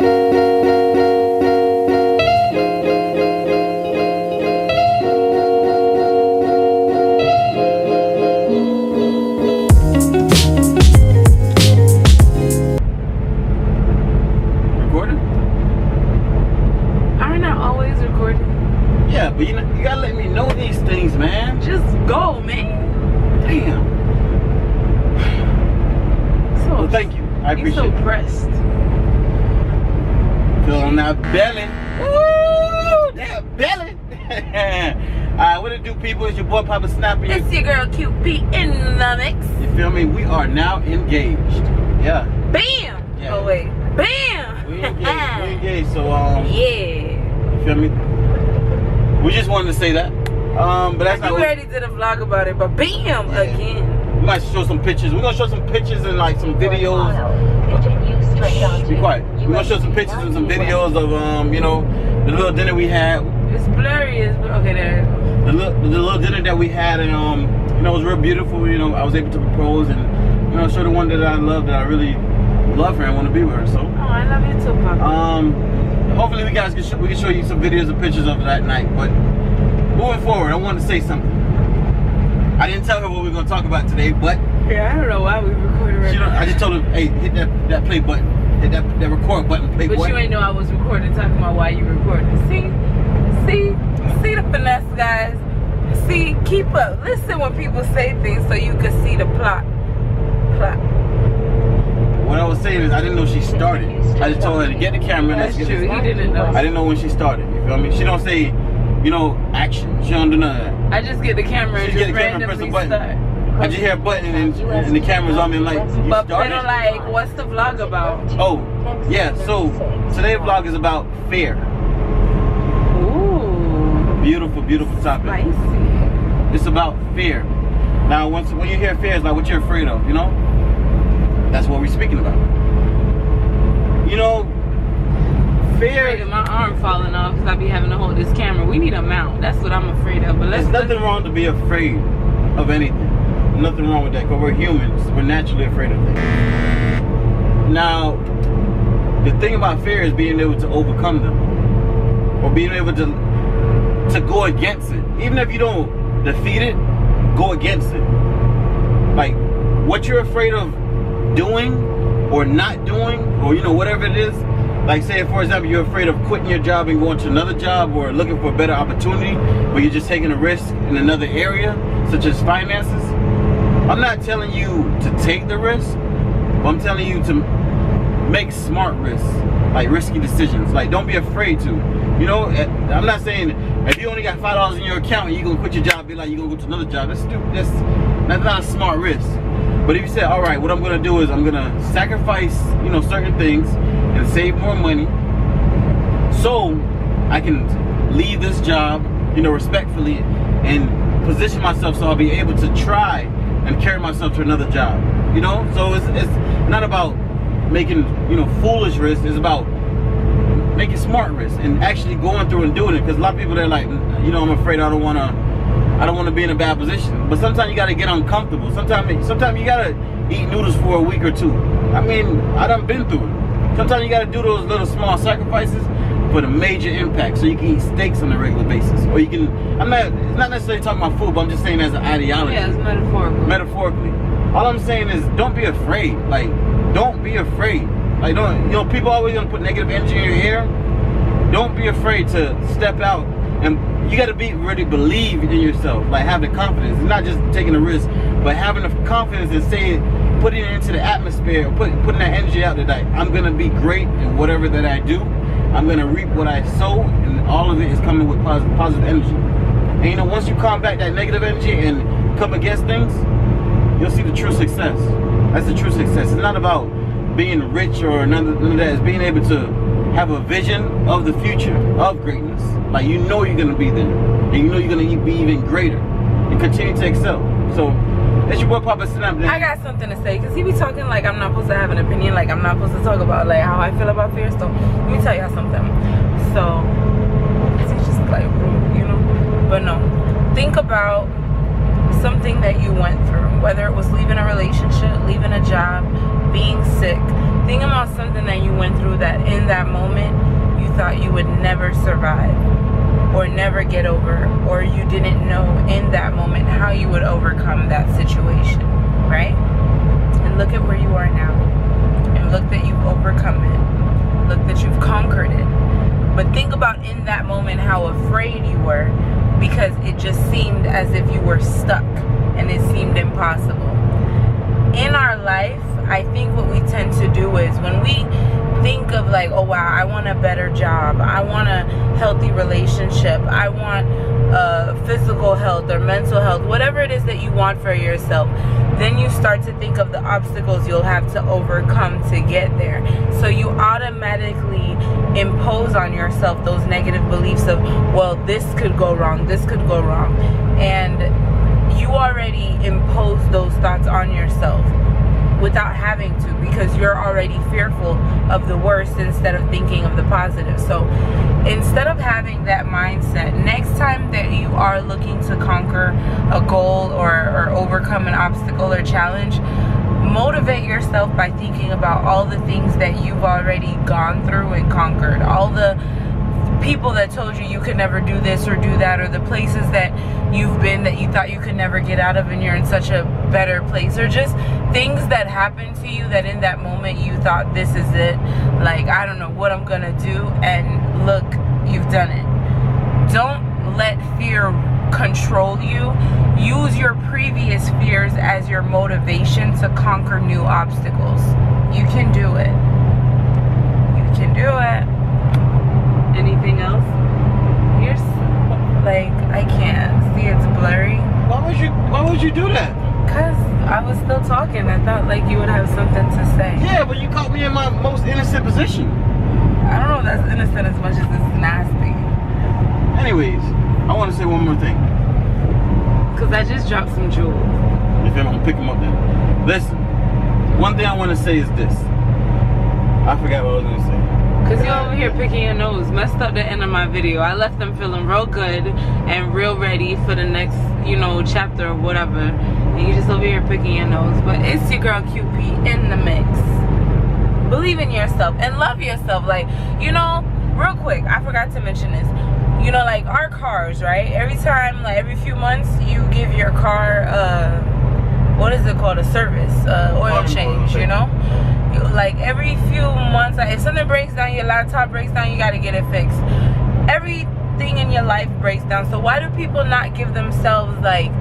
Yeah, but you gotta let me know these things, man. Just go, man. Damn. Well, thank you. I appreciate it. You're so pressed. Feeling that belly. Woo! That belly. Alright, what it do, people? It's your boy Papa Snappy. It's your girl QP in the mix. You feel me? We are now engaged. Yeah. Bam! Yeah. Oh, wait. Bam! We engaged. So, yeah. You feel me? We just wanted to say that. But that's not. You already did a vlog about it, but bam again. We might show some pictures. We're gonna show some pictures and like some videos. Be quiet. We're gonna show some pictures and some videos of you know, the little dinner we had. It's blurry. Okay, there. The little dinner that we had, and you know, it was real beautiful. You know, I was able to propose and you know, show the one that I love, that I really love her and want to be with her. So. Oh, I love you too, Papa. Hopefully we can show you some videos and pictures of that night. But moving forward, I wanted to say something. I didn't tell her what we were gonna talk about today, but yeah, I don't know why we recorded right now. I just told her, hey, hit that play button, hit that record button, play button. But you ain't know I was recording, talking about why you recording. See the finesse, guys. See, keep up. Listen when people say things so you can see the plot. What I was saying is I didn't know she started. I just told her to get the camera. That's true. He didn't know. I didn't know when she started. You feel me? She don't say, you know, action. She don't do none of that. I just get the camera and just randomly start. I just hear a button and the camera's on me and like, you but started? But like, what's the vlog about? Oh, yeah. So today's vlog is about fear. Ooh. Beautiful, beautiful topic. Spicy. It's about fear. Now, when you hear fear, it's like what you're afraid of, you know? That's what we're speaking about. You know, fear. I'm afraid of my arm falling off because I be having to hold this camera. We need a mount. That's what I'm afraid of. But there's nothing wrong to be afraid of anything. Nothing wrong with that, because we're humans. We're naturally afraid of things. Now, the thing about fear is being able to overcome them, or being able to go against it. Even if you don't defeat it, go against it. Like what you're afraid of doing or not doing, or you know, whatever it is. Like say, for example, you're afraid of quitting your job and going to another job, or looking for a better opportunity, but you're just taking a risk in another area, such as finances. I'm not telling you to take the risk, but I'm telling you to make smart risks, like risky decisions. Like don't be afraid to. You know, I'm not saying if you only got $5 in your account and you're gonna quit your job, be like you're gonna go to another job. That's stupid. That's not a smart risk. But if you say, all right, what I'm gonna do is I'm gonna sacrifice, you know, certain things and save more money, so I can leave this job, you know, respectfully, and position myself so I'll be able to try and carry myself to another job. You know, so it's not about making, you know, foolish risks. It's about making smart risks and actually going through and doing it. Because a lot of people, they're like, you know, I'm afraid I don't want to be in a bad position. But sometimes you got to get uncomfortable. Sometimes you got to eat noodles for a week or two. I mean, I done been through it. Sometimes you got to do those little small sacrifices for the major impact, so you can eat steaks on a regular basis. Or you can, it's not necessarily talking about food, but I'm just saying as an ideology. Yeah, it's metaphorical. Metaphorically. All I'm saying is don't be afraid. Like, don't be afraid. Like, don't, you know, people always gonna put negative energy in your ear. Don't be afraid to step out, and you gotta really believe in yourself. Like, have the confidence. It's not just taking a risk, but having the confidence and saying, putting it into the atmosphere, putting that energy out there. Like, I'm gonna be great in whatever that I do. I'm gonna reap what I sow, and all of it is coming with positive energy. And you know, once you combat that negative energy and come against things, you'll see the true success. That's the true success. It's not about being rich or none of that. It's being able to have a vision of the future, of greatness. Like, you know you're gonna be there, and you know you're gonna be even greater, and continue to excel. So that's your boy Papa Snap. I got something to say, because he be talking like I'm not supposed to have an opinion, like I'm not supposed to talk about like how I feel about fear. So let me tell y'all something. So it's just like rude, you know. But no, think about something that you went through, whether it was leaving a relationship, leaving a job, being sick. Think about something that you went through, that in that moment, you thought you would never survive or never get over, or you didn't know in that moment how you would overcome that situation, right? And look at where you are now. And look that you've overcome it. Look that you've conquered it. But think about in that moment how afraid you were, because it just seemed as if you were stuck and it seemed impossible. In our life, I think what we tend to do is when we think of like, oh wow, I want a better job, I want a healthy relationship, I want physical health or mental health, whatever it is that you want for yourself, then you start to think of the obstacles you'll have to overcome to get there. So you automatically impose on yourself those negative beliefs of, well, this could go wrong, this could go wrong, and you already impose those thoughts on yourself without having to, because you're already fearful of the worst instead of thinking of the positive. So instead of having that mindset, next time that you are looking to conquer a goal or overcome an obstacle or challenge, motivate yourself by thinking about all the things that you've already gone through and conquered, all the people that told you you could never do this or do that, or the places that you've been that you thought you could never get out of and you're in such a better place, or just things that happened to you that in that moment you thought, this is it, like I don't know what I'm gonna do, and look, you've done it. Don't let fear control you. Use your previous fears as your motivation to conquer new obstacles. You can do it. You can do it. Anything else? You're like, I can't see, it's blurry. Why would you do that? Because I was still talking. I thought like you would have something to say. Yeah, but you caught me in my most innocent position. I don't know if that's innocent as much as it's nasty. Anyways, I want to say one more thing. Because I just dropped some jewels. If I'm gonna pick them up then. Listen, one thing I want to say is this. I forgot what I was gonna say. Because you're over here picking your nose. Messed up the end of my video. I left them feeling real good and real ready for the next, you know, chapter or whatever. And you just over here picking your nose. But it's your girl QP in the mix. Believe in yourself and love yourself. Like, you know, real quick, I forgot to mention this. You know, like our cars, right? Every time, like every few months, you give your car, what is it called? A service, oil change, you know? Like every few months, like if something breaks down, your laptop breaks down, you got to get it fixed. Everything in your life breaks down. So why do people not give themselves like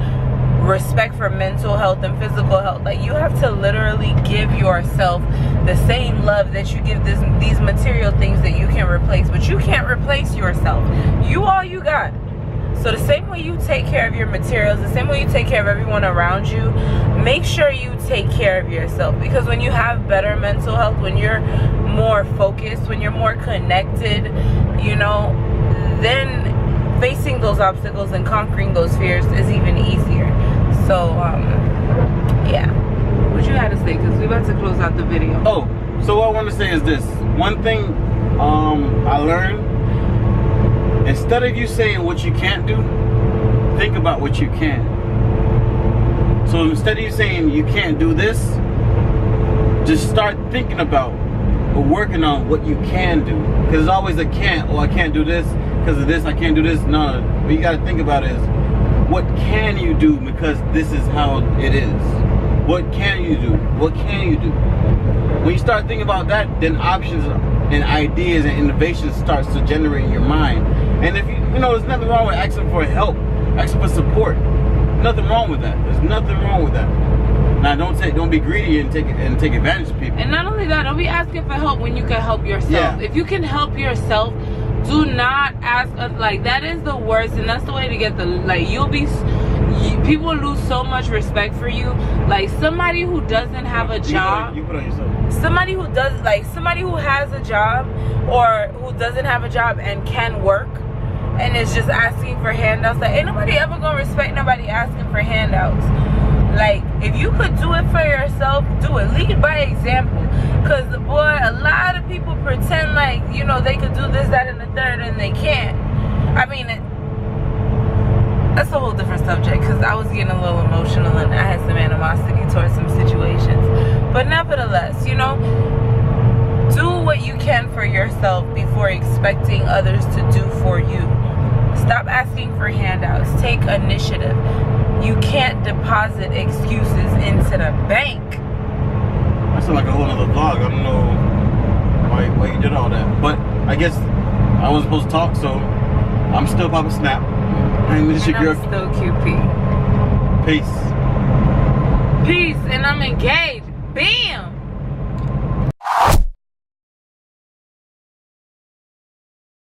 respect for mental health and physical health? Like you have to literally give yourself the same love that you give these material things that you can replace. But you can't replace yourself. You all you got. So the same way you take care of your materials, the same way you take care of everyone around you, make sure you take care of yourself. Because when you have better mental health, when you're more focused, when you're more connected, you know, then facing those obstacles and conquering those fears is even easier. So, yeah. What you had to say? Because we're about to close out the video. Oh, so what I want to say is this. One thing I learned, instead of you saying what you can't do, think about what you can. So instead of you saying you can't do this, just start thinking about or working on what you can do. Because it's always a can't. Oh, I can't do this because of this. I can't do this. No, what you got to think about is what can you do, because this is how it is. What can you do? What can you do? When you start thinking about that, then options and ideas and innovation starts to generate in your mind. And if you know, there's nothing wrong with asking for help, asking for support. Nothing wrong with that. There's nothing wrong with that. Now, don't be greedy and take advantage of people. And not only that, don't be asking for help when you can help yourself. Yeah. If you can help yourself, do not ask us. Like, that is the worst, and that's the way to get the, like, people lose so much respect for you. Like, somebody who doesn't have a job, you put on yourself. Somebody who has a job or who doesn't have a job and can work and is just asking for handouts. Like, ain't nobody ever gonna respect nobody asking for handouts. Like, if you could do it for yourself, do it. Lead by example. Because, boy, a lot of people pretend like, you know, they could do this, that, and the third, and they can't. I mean, that's a whole different subject, because I was getting a little emotional and I had some animosity towards some situations. But nevertheless, you know, Do what you can for yourself before expecting others to do for you. Stop asking for handouts. Take initiative. You can't deposit excuses into the bank. That sounds like a whole other vlog. I don't know why you did all that. But I guess I wasn't supposed to talk, so I'm still Papa Snap. And this is your girl. I'm still QP. Peace. Peace, and I'm engaged. Bam!